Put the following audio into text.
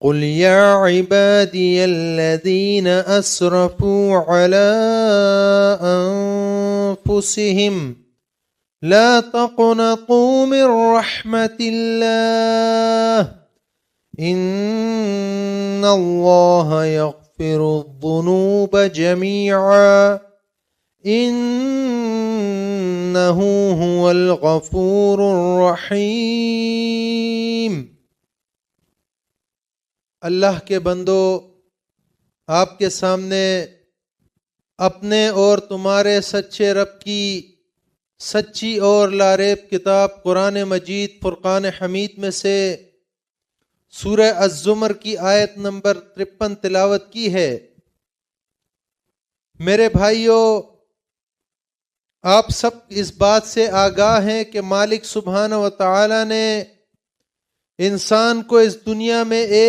قل يا عبادي الذين أسرفوا على أنفسهم لا تقنطوا من رحمة الله إن الله يغفر الذنوب جميعا إنه هو الغفور الرحیم۔ اللہ کے بندو، آپ کے سامنے اپنے اور تمہارے سچے رب کی سچی اور لاریب کتاب قرآن مجید فرقان حمید میں سے سورہ الزمر کی آیت نمبر 53 تلاوت کی ہے۔ میرے بھائیو، آپ سب اس بات سے آگاہ ہیں کہ مالک سبحانہ و تعالی نے انسان کو اس دنیا میں ایک